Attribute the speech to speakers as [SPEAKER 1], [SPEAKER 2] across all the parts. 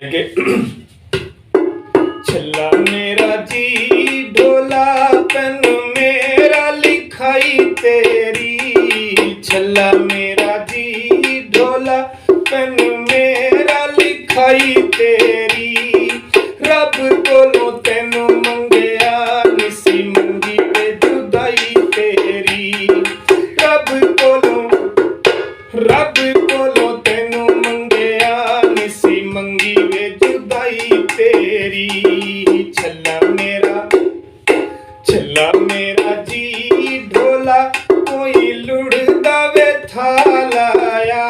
[SPEAKER 1] छल्ला मेरा जी ढोला तन मेरा लिखाई तेरी, छल्ला मेरा जी ढोला तन मेरा लिखाई तेरी, रब कोलों तेनू मंगया निसी मंगी ते जुदाई तेरी, रब कोलों तेनू मंगया निसी मंगी वे जुदाई तेरी, छल्ला मेरा जी ढोला कोई लुढ़दा वे थालाया,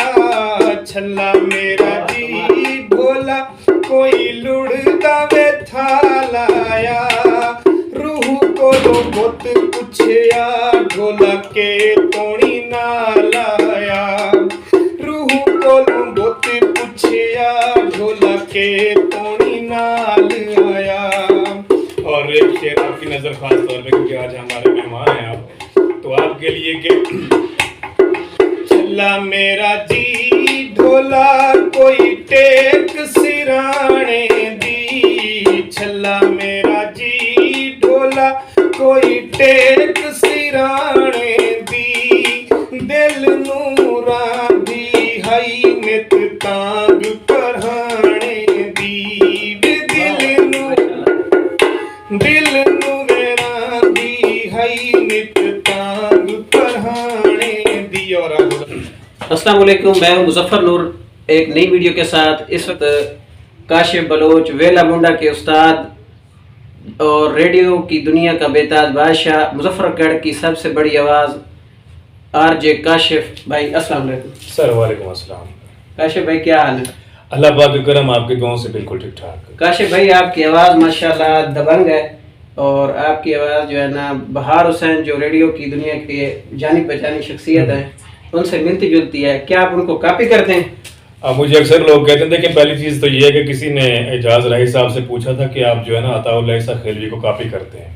[SPEAKER 1] छल्ला मेरा जी ढोला कोई लुढ़दा वे थालाया, रूह कोलो बुत पुछया ढोला के तोणी ना लाया, रूह कोलो बुत पुछया ढोला के तोणी नाल आया। और एक शेर आपकी नजर खास तौर पे, क्योंकि आज हमारे मेहमान हैं आप, तो आपके लिए कि छल्ला मेरा जी ढोला कोई टेक सिराने दी, छल्ला मेरा जी ढोला कोई टेक सिराने दी, दिल नूरां दी हई नित तांग पढ़ाने दी, दिल नूरां दी हई नित तांग पढ़ाने दी। और
[SPEAKER 2] अस्सलाम वालेकुम, मैं हूं मुजफ्फर नूर एक नई वीडियो के साथ। इस वक्त काशिफ बलोच वेला मुंडा के उस्ताद और रेडियो की दुनिया का बेताज बादशाह, मुजफ्फरगढ़ की सबसे बड़ी आवाज़ आरजे काशिफ भाई, अस्सलाम वालेकुम।
[SPEAKER 1] सर वालेकुम अस्सलाम।
[SPEAKER 2] काशिफ भाई क्या हाल है?
[SPEAKER 1] अल्लाह पाक के करम, आपके दुआओं से बिल्कुल ठीक ठाक।
[SPEAKER 2] काशिफ भाई आपकी आवाज़ माशाल्लाह दबंग है, और आपकी आवाज़ जो है ना बहार हुसैन जो रेडियो की दुनिया की जानी पहचानी शख्सियत है उनसे मिलती जुलती है, क्या आप उनको कॉपी करते हैं?
[SPEAKER 1] मुझे अक्सर लोग कहते हैं कि पहली चीज़ तो ये है कि किसी ने एजाज राही साहब से पूछा था कि आप जो है ना अताउल्लाह ईसा खेलवी को कॉपी करते हैं,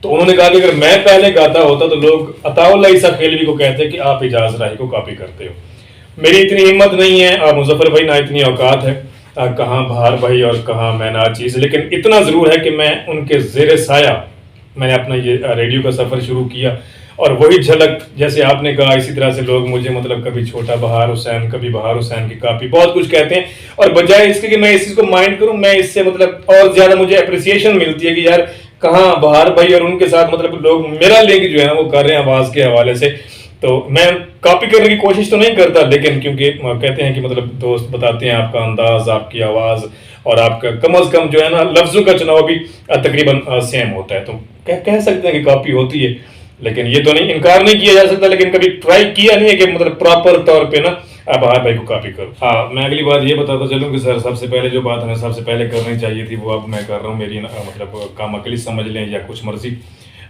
[SPEAKER 1] तो उन्होंने कहा कि अगर मैं पहले गाता होता तो लोग अताउल्लाह ईसा खेलवी को कहते कि आप एजाज राही को कॉपी करते हो। मेरी इतनी हिम्मत नहीं है मुजफ्फर भाई, ना इतनी औकात है, कहाँ बहार भाई और कहाँ मैना चीज़, लेकिन इतना ज़रूर है कि मैं उनके ज़ेर साया मैंने अपना ये रेडियो का सफ़र शुरू किया, और वही झलक जैसे आपने कहा इसी तरह से लोग मुझे मतलब कभी छोटा बहार हुसैन, कभी बहार हुसैन की कॉपी, बहुत कुछ कहते हैं, और बजाय इसके कि मैं इस चीज़ को माइंड करूं, मैं इससे मतलब और ज़्यादा मुझे अप्रिसिएशन मिलती है कि यार कहाँ बहार भाई और उनके साथ मतलब लोग मेरा लिंक जो है ना वो कर रहे हैं आवाज़ के हवाले से। तो मैं कॉपी करने की कोशिश तो नहीं करता, लेकिन क्योंकि कहते हैं कि मतलब दोस्त बताते हैं आपका अंदाज, आपकी आवाज़ और आपका कम अज़ कम जो है ना लफ्ज़ों का चुनाव भी तकरीबन सेम होता है, तो कह सकते हैं कि कॉपी होती है, लेकिन ये तो नहीं इनकार नहीं किया जा सकता, लेकिन कभी ट्राई किया नहीं है कि मतलब प्रॉपर तौर पे ना बहार भाई को कॉपी करो। हाँ, मैं अगली बात ये बताता चलूँ कि सर सबसे पहले जो बात हमें सबसे पहले करनी चाहिए थी वो अब मैं कर रहा हूँ, मेरी मतलब काम अकेली समझ लें या कुछ मर्जी,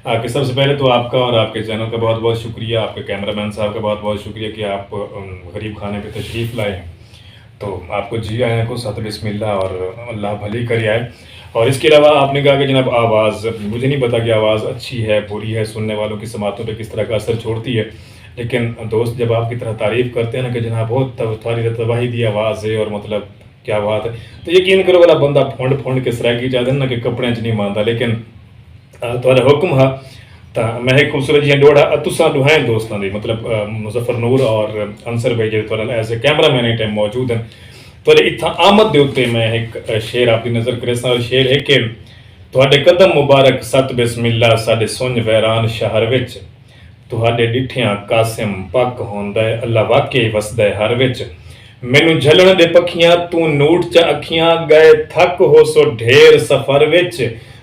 [SPEAKER 1] कि सबसे पहले तो आपका और आपके चैनल का बहुत बहुत शुक्रिया, आपके कैमरामैन साहब का बहुत बहुत शुक्रिया कि आप गरीब खाने पे तशरीफ़ लाए हैं, तो आपको जी आया को सत बिस्मिल्लाह और अल्लाह भली करे आए। और इसके अलावा आपने कहा कि जनाब आवाज़, मुझे नहीं पता कि आवाज़ अच्छी है बुरी है, सुनने वालों की समातों पे किस तरह का असर छोड़ती है, लेकिन दोस्त जब आपकी तरह तारीफ़ करते हैं ना कि जनाब बहुत तुम्हारी तबाही दी आवाज़ है और मतलब क्या बात है, तो यकीन करो वाला बंदा फोड़ के सराकी चाहते ना कि कपड़े च नहीं मानता, लेकिन थोड़ा हुक्म हा तो मैं एक खूबसूरत जी डोड़ा तुसा दुहाएं दोस्तों की मतलब मुजफ्फर नूर और अंसर भाई जो as a camera man time मौजूद हैं, तो इतना आमद के उत्ते मैं एक शेर आपकी नज़र करेसा, और शेर है कि तुहाडे कदम मुबारक सत बिस्मिल्ला साडे सुन वैरान शहर विच, तुहाडे डिठियां कासिम पक होंदा है अल्लाह वाकई वसदा है हर विच, मैनू झलण दे पखियां तू नूट च अखियां गए थक हो सो ढेर सफर विच,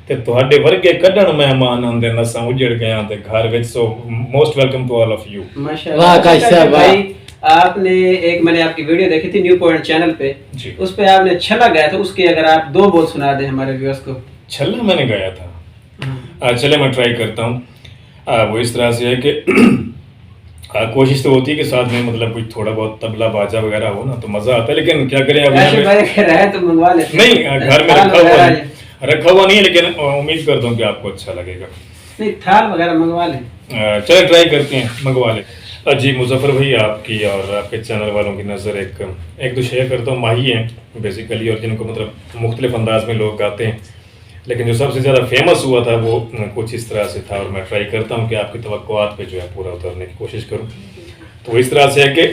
[SPEAKER 1] ते तुहाडे वर्गे कड्डण मेहमान आंदे नसां उजड़ गया ते घर विच। So most welcome to all of you.
[SPEAKER 2] माशाल्लाह काशिफ भाई, आपने एक मैंने आपकी वीडियो देखी थी न्यू पॉइंट चैनल पे, उस पे आपने छल्ला गाया था, उसके अगर आप दो बोल सुना दें हमारे व्यूअर्स को।
[SPEAKER 1] छल्ला मैंने गाया था, चले मैं ट्राई करता हूँ। वो इस तरह से है कि कोशिश तो होती है कि साथ में मतलब कुछ थोड़ा बहुत तबला बाजा वगैरह हो ना तो मजा आता है, लेकिन क्या करें अब
[SPEAKER 2] तो मंगवा लेते
[SPEAKER 1] नहीं, घर में रखा हुआ नहीं है, लेकिन उम्मीद करता हूँ कि आपको अच्छा लगेगा।
[SPEAKER 2] नहीं, थाल वगैरह मंगवा लें।
[SPEAKER 1] चले ट्राई करते हैं, मंगवा लें। جی مظفر بھائی، آپ کی اور آپ کے چینل والوں کی نظر ایک دو شیئر کرتا ہوں، ماہی ہیں بیسیکلی، اور جن کو مطلب مختلف انداز میں لوگ گاتے ہیں، لیکن جو سب سے زیادہ فیمس ہوا تھا وہ کچھ اس طرح سے تھا، اور میں ٹرائی کرتا ہوں کہ آپ کی توقعات پہ جو ہے پورا اترنے کی کوشش کروں. تو وہ اس طرح سے ہے کہ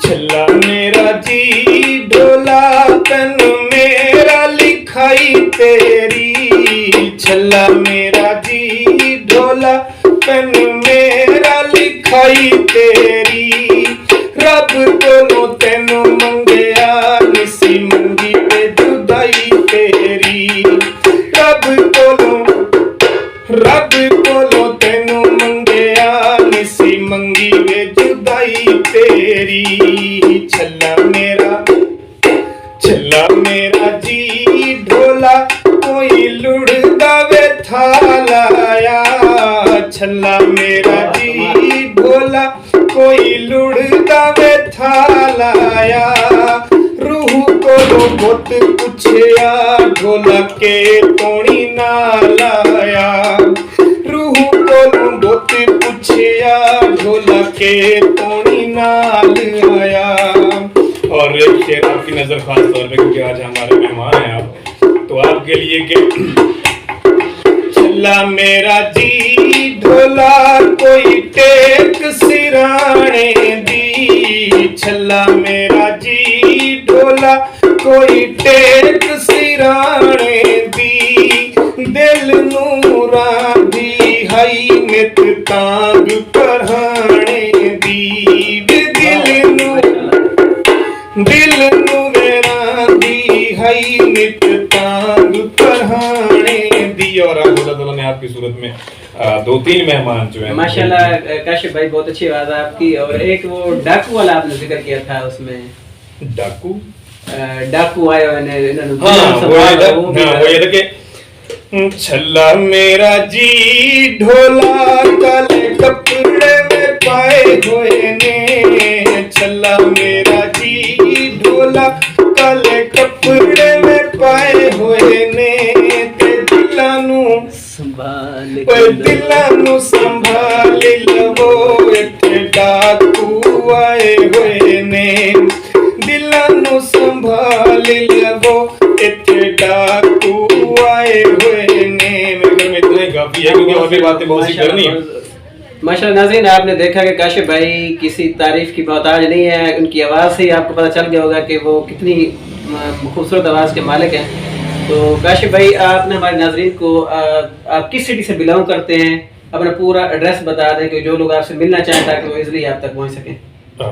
[SPEAKER 1] چھلا میرا جی ڈھولا تن میرا لکھائی تیری، چھلا میرا جی ڈھولا تن میرا لکھائی تیری، رب کولوں تینوں منگیا نسی منگی پہ جدائی تیری، رب کولوں تینوں منگیا نسی منگی پہ جدائی تیری، چھلا میرا جی ڈھولا کوئی لڑدا وے تھالایا، چھلا میرا جی ڈھولا کوئی لڑدا وے تھالایا، روح کو بت پوچھیا ڈھولا کے تونی نال آیا، روح کو بت پوچھیا ڈھولا کے تونی نال آیا. اور ایک شعر آپ کی نظر خاص طور پہ کیونکہ آج ہمارے مہمان ہیں آپ، تو آپ کے لیے کہ چھلا میرا جی ڈھولا کوئی ٹیک سرانے دی، چھلا میرا جی ڈھولا کوئی ٹیک سرانے دی، دل نوراں دی ہائی نت تانگ پرہانے دی، دل نو میرا دی ہائی نت تانگ پرہانے دی. اور اللہ نے آپ کی صورت میں دو تین مہمان جو ہیں
[SPEAKER 2] ماشاءاللہ. کاشف بھائی بہت اچھی آواز ہے آپ کی. اور ایک وہ ڈاکو والا آپ نے ذکر کیا تھا، اس میں ڈاکو آئے
[SPEAKER 1] وہ یہ تھا کہ چھلا میرا جی ڈھولا کالے کپڑے میں پائے ہوئے نے، چھلا میرا جی ڈھولا کالے کپڑے میں پائے ہوئے نے، تے دلاں نو سنبھال لو ایتھے ڈاکو آئے ہوئے نے، دلاں نو سنبھال لو ایتھے ڈاکو آئے ہوئے نے. میرے گھر میں اتنا ہی کافی ہے کیونکہ اور بھی باتیں بہت سی کرنی ہیں.
[SPEAKER 2] ماشاءاللہ. ناظرین، آپ نے دیکھا کہ کاشف بھائی کسی تعریف کی محتاج نہیں ہے، ان کی آواز سے ہی آپ کو پتہ چل گیا ہوگا کہ وہ کتنی خوبصورت آواز کے مالک ہیں. تو کاشف بھائی، آپ نے ہمارے ناظرین کو آپ کس سٹی سے بلانگ کرتے ہیں، اپنا پورا ایڈریس بتا دیں کہ جو لوگ آپ سے ملنا چاہیں تاکہ وہ ایزلی آپ تک پہنچ سکیں.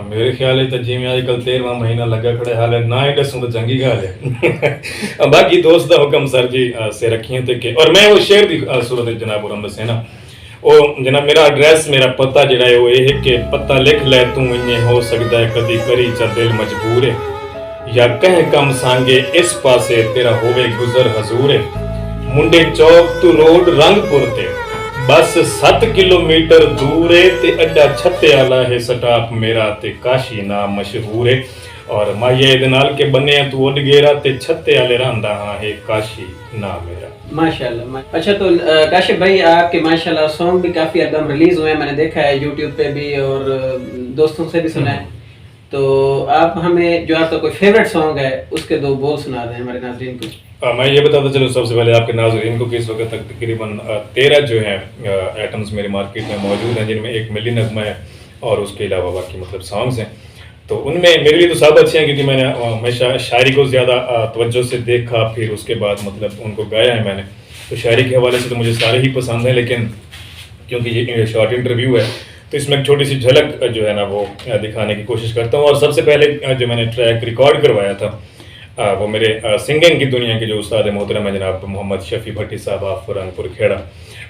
[SPEAKER 1] میرے خیال ہے جی میں آج کل 13واں مہینہ لگا کھڑے حال ہے نہ ہی دسوں تو چنگی گال ہے. باقی دوست دا حکم سر جی سے رکھیں تے کہ اور میں وہ شعر دی صورت جناب اور دسے نا، او جناب میرا ایڈریس میرا پتہ جڑا ہے وہ یہ ہے کہ پتہ لکھ لے تو انہیں ہو سکتا ہے کدی کری چا دل مجبور ہے، یا کہیں کم سانگے اس پاسے تیرا ہوئے گزر حضور ہے، منڈے چوک تو روڈ رنگ پور تے بس 7 کلومیٹر دور ہے، تے اڈا چھتے آلا ہے سٹاپ میرا تے کاشی نام مشہور ہے، اور مائیے دنال کے بنے ہیں تو اڈ گیرا تے چھتے آلے راندہ ہاں ہے کاشی نام میرا.
[SPEAKER 2] ماشاءاللہ. اچھا، تو کاشف بھائی آپ کے ماشاءاللہ سانگ بھی کافی البم ریلیز ہوئے ہیں، میں نے دیکھا ہے یوٹیوب پہ بھی اور دوستوں سے بھی سنا ہے. تو آپ ہمیں جو آپ کا کوئی فیوریٹ سانگ ہے اس کے 2 بول سنا دیں ہمارے ناظرین کو.
[SPEAKER 1] میں یہ بتاتا چلوں سب سے پہلے آپ کے ناظرین کو کہ اس وقت تک تقریباً 13 جو ہیں آئٹمز میرے مارکیٹ میں موجود ہیں، جن میں 1 ملی نغمہ ہے اور اس کے علاوہ باقی مطلب سانگز ہیں. تو ان میں میرے لیے تو سب اچھے ہیں کیونکہ میں نے ہمیشہ شاعری کو زیادہ توجہ سے دیکھا، پھر اس کے بعد مطلب ان کو گایا ہے میں نے. تو شاعری کے حوالے سے تو مجھے سارے ہی پسند ہیں، لیکن کیونکہ یہ شارٹ انٹرویو ہے تو اس میں ایک چھوٹی سی جھلک جو ہے نا وہ دکھانے کی کوشش کرتا ہوں. اور سب سے پہلے جو میں نے ٹریک ریکارڈ کروایا تھا وہ میرے سنگنگ کی دنیا کے جو استاد محترم ہیں جناب محمد شفیع بھٹی صاحب آف رنگ پور کھیڑا،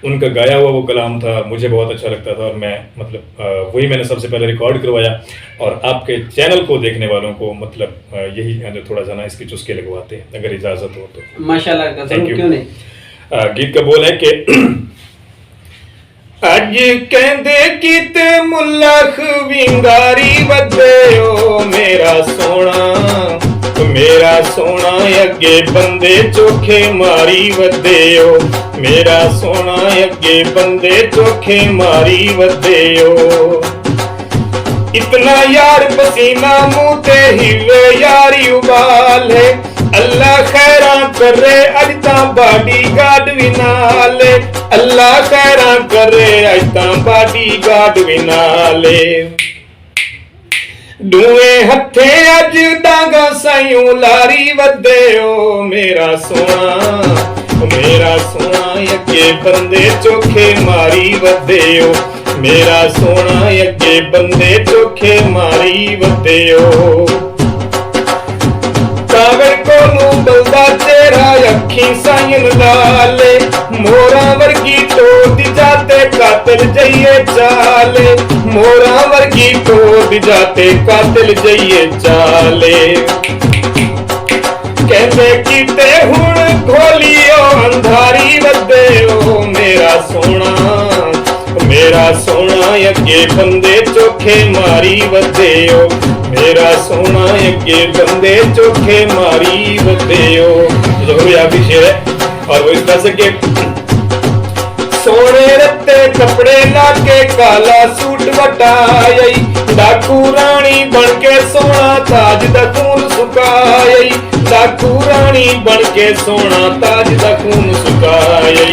[SPEAKER 1] ان کا گایا ہوا وہ کلام تھا، مجھے بہت اچھا لگتا تھا، اور میں مطلب وہی میں نے سب سے پہلے ریکارڈ کروایا. اور آپ کے چینل کو دیکھنے والوں کو مطلب یہی جو تھوڑا سا نا اس کے چسکے لگواتے ہیں اگر اجازت ہو تو.
[SPEAKER 2] ماشاءاللہ، کیوں نہیں.
[SPEAKER 1] گیت کا بول ہے کہ اج کہندے کیتے ملا خوینگاری ودے او میرا سونا، मेरा सोना अगे बंदे चोखे मारी वधे ओ, मेरा सोना अगे बंदे चोखे मारी वधे ओ। इतना यार पसीना मुंह ते हिवे यारी उबाले, अल्लाह खैरा करे अज तां बाडी गार्ड भी नाले, अल्लाह खैरा करे अज तां बाडी गार्ड भी नाले। दूए हथे अज डांगा साइयों लारी वधे ओ, मेरा सोना अगे बंदे चोखे मारी वधे ओ, मेरा सोना अगे बंदे चोखे मारी वधे ओ। कागड़ कोलू बलदा चेहरा अखी साइन लाले, मोरा वर्गी तोड़ जाते कातिल जइए चाले, मोरा वर्गी तोड़ जाते कातिल जइए चाले। कहते कीते हुण घोलियो अंधारी वधे ओ, मेरा सोना अगे बंदे चोखे मारी वधे ओ, मेरा सोना अगे बंदे चोखे मारी वधे ओ। ज़ोहर याबी शेर है और वो इस तरह से कि सोने रत्ते कपड़े लाके काला सूट वटाई, डाकू रानी बनके सोना ताज दा खून सुकाई, डाकू रानी बनके सोना ताज दा खून सुकाई।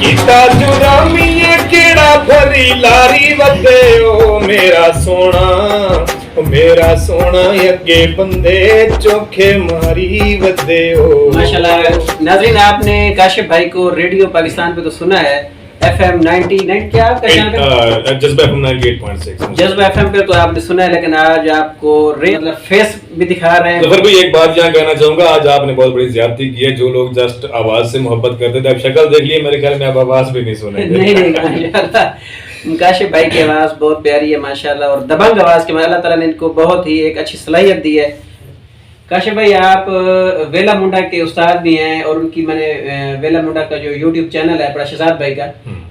[SPEAKER 1] कीता जुरामीए केड़ा भरी लारी वधे ओ, मेरा सोना अगे बंदे चोखे मारी वधे ओ।
[SPEAKER 2] माशाल्लाह नाज़रीन, आपने काशिफ भाई को रेडियो पाकिस्तान पे तो सुना है, FM 99 क्या आपका चैनल?
[SPEAKER 1] जज्बा FM 98.6
[SPEAKER 2] जज्बा FM पे तो आपने सुना है, लेकिन आज आपको मतलब फेस भी दिखा रहे हैं।
[SPEAKER 1] ज़फर भाई एक बात यहाँ कहना चाहूंगा, आज आपने बहुत बड़ी ज्यादती की है। जो लोग जस्ट आवाज से मोहब्बत करते थे, अब शक्ल देख लिए, मेरे ख्याल में आप आवाज भी नहीं सुनेंगे।
[SPEAKER 2] नहीं माशाल्लाह काशिफ भाई की आवाज बहुत प्यारी है माशाल्लाह, और दबंग आवाज के अल्लाह ताला ने इनको बहुत ही एक अच्छी सलाहियत दी है। काशिफ भाई आप वेला मुंडा के उस्ताद भी हैं, और उनकी मैंने वेला मुंडा का जो यूट्यूब चैनल है बड़ा शहजाद भाई का,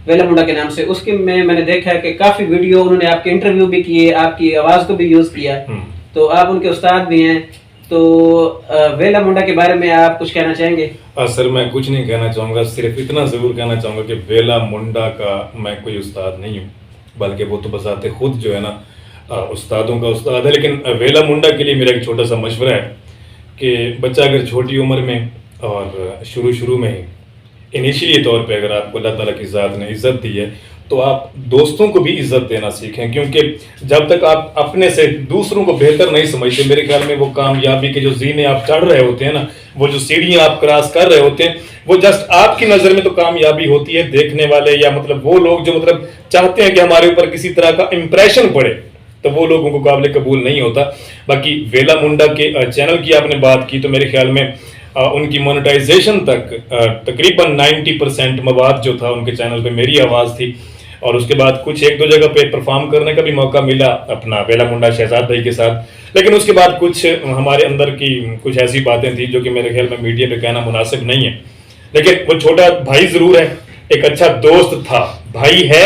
[SPEAKER 2] वेला मुंडा के नाम से, उसके में मैंने देखा है कि काफी वीडियो उन्होंने आपके इंटरव्यू भी किए, आपकी आवाज को भी यूज किया, तो आप उनके उस्ताद भी हैं। तो वेला मुंडा के बारे में आप कुछ कहना चाहेंगे?
[SPEAKER 1] सर मैं कुछ नहीं कहना चाहूँगा, सिर्फ इतना ज़रूर कहना चाहूँगा कि वेला मुंडा का मैं कोई उस्ताद नहीं हूँ, बल्कि वो तो बसाते खुद जो है ना उस्तादों का उस्ताद है। लेकिन वेला मुंडा के लिए मेरा एक छोटा सा मशवरा है कि बच्चा अगर छोटी उम्र में और शुरू में ही इनिशियली तौर पे अगर आपको अल्लाह ताला की ज़ात ने इज़्ज़त दी है, तो आप दोस्तों को भी इज़्ज़त देना सीखें, क्योंकि जब तक आप अपने से दूसरों को बेहतर नहीं समझते, मेरे ख्याल में वो कामयाबी के जो ज़ीने आप चढ़ रहे होते हैं ना, वो जो सीढ़ियाँ आप क्रॉस कर रहे होते हैं, वो जस्ट आपकी नज़र में तो कामयाबी होती है। देखने वाले या मतलब वो लोग जो मतलब चाहते हैं कि हमारे ऊपर किसी तरह का इम्प्रेशन पड़े, तो वो लोगों को काबिल कबूल नहीं होता। बाकी वेला मुंडा के चैनल की आपने बात की, तो मेरे ख्याल में उनकी मोनेटाइजेशन तक तकरीबन 90% मवाद जो था उनके चैनल पे मेरी आवाज़ थी, और उसके बाद कुछ एक दो जगह पे परफॉर्म करने का भी मौका मिला अपना वेला मुंडा शहजाद भाई के साथ। लेकिन उसके बाद कुछ हमारे अंदर की कुछ ऐसी बातें थी जो कि मेरे ख्याल में मीडिया पे कहना मुनासिब नहीं है। लेकिन वो छोटा भाई ज़रूर है, एक अच्छा दोस्त था, भाई है,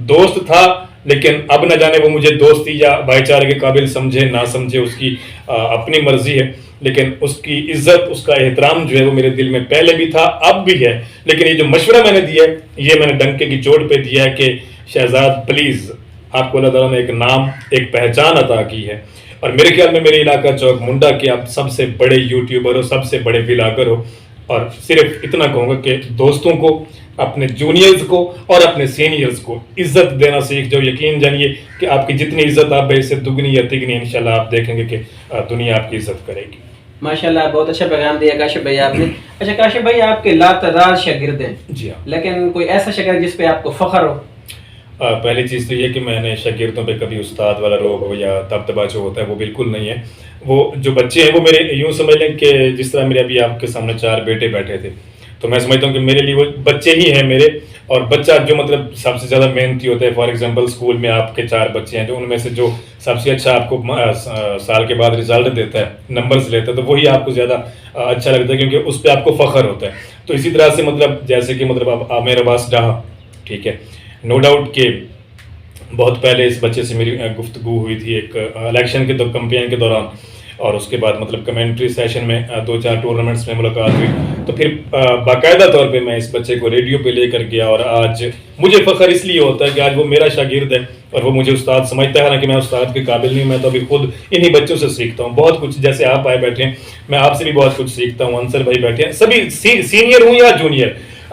[SPEAKER 1] दोस्त था, लेकिन अब न जाने वो मुझे दोस्ती या भाईचारे के काबिल समझे ना समझे, उसकी अपनी मर्जी है। लेकिन उसकी इज्जत, उसका एहतराम जो है वो मेरे दिल में पहले भी था, अब भी है। लेकिन ये जो मशवरा मैंने दिया है, ये मैंने डंके की चोट पे दिया है कि शहजाद प्लीज़, आपको अल्लाह ताला ने एक नाम, एक पहचान अता की है, और मेरे ख्याल में मेरे इलाका चौक मुंडा के आप सबसे बड़े यूट्यूबर हो, सबसे बड़े व्लॉगर हो। और सिर्फ इतना कहूँगा कि दोस्तों को, अपने जूनियर्स को और अपने सीनियर्स को इज्जत देना सीख जाओ। यकीन जानिए कि आपकी जितनी इज्जत आप इससे दुगनी या तिगनी इंशाल्लाह आप देखेंगे कि दुनिया आपकी इज्जत करेगी।
[SPEAKER 2] माशाल्लाह बहुत अच्छा पैगाम दिया काशिफ भाई आपने। अच्छा काशिफ भाई, आपके लातादार शागिर्द हैं,
[SPEAKER 1] जी हाँ,
[SPEAKER 2] लेकिन कोई ऐसा शागिर्द जिस पे आपको फख्र हो?
[SPEAKER 1] पहली चीज़ तो ये कि मैंने शागिर्दों पे कभी उस्ताद वाला रोब या दबदबा जो होता है वो बिल्कुल नहीं है। वो जो बच्चे हैं वो मेरे, यूँ समझ लें कि जिस तरह मेरे अभी आपके सामने 4 बेटे बैठे थे, तो मैं समझता हूँ कि मेरे लिए वो बच्चे ही हैं मेरे। और बच्चा जो मतलब सबसे ज़्यादा मेहनती होता है, फॉर एग्जांपल स्कूल में आपके 4 बच्चे हैं, जो उनमें से जो सबसे अच्छा आपको साल के बाद रिजल्ट देता है, नंबर्स लेता है, तो वही आपको ज़्यादा अच्छा लगता है, क्योंकि उस पर आपको फ़ख्र होता है। तो इसी तरह से मतलब जैसे कि मतलब आप मेरे पास रहा, ठीक है, नो डाउट कि बहुत पहले इस बच्चे से मेरी गुफ्तगू हुई थी एक इलेक्शन के कैंपेन के दौरान, اور اس کے بعد مطلب کمنٹری سیشن میں 2-4 ٹورنامنٹس میں ملاقات ہوئی. تو پھر باقاعدہ طور پہ میں اس بچے کو ریڈیو پہ لے کر گیا, اور آج مجھے فخر اس لیے ہوتا ہے کہ آج وہ میرا شاگرد ہے اور وہ مجھے استاد سمجھتا ہے. حالانکہ میں استاد کے قابل نہیں ہوں, میں تو ابھی خود انہی بچوں سے سیکھتا ہوں بہت کچھ. جیسے آپ آئے بیٹھے ہیں, میں آپ سے بھی بہت کچھ سیکھتا ہوں. انصر بھائی بیٹھے ہیں, سبھی سینئر ہوں یا جونیئر.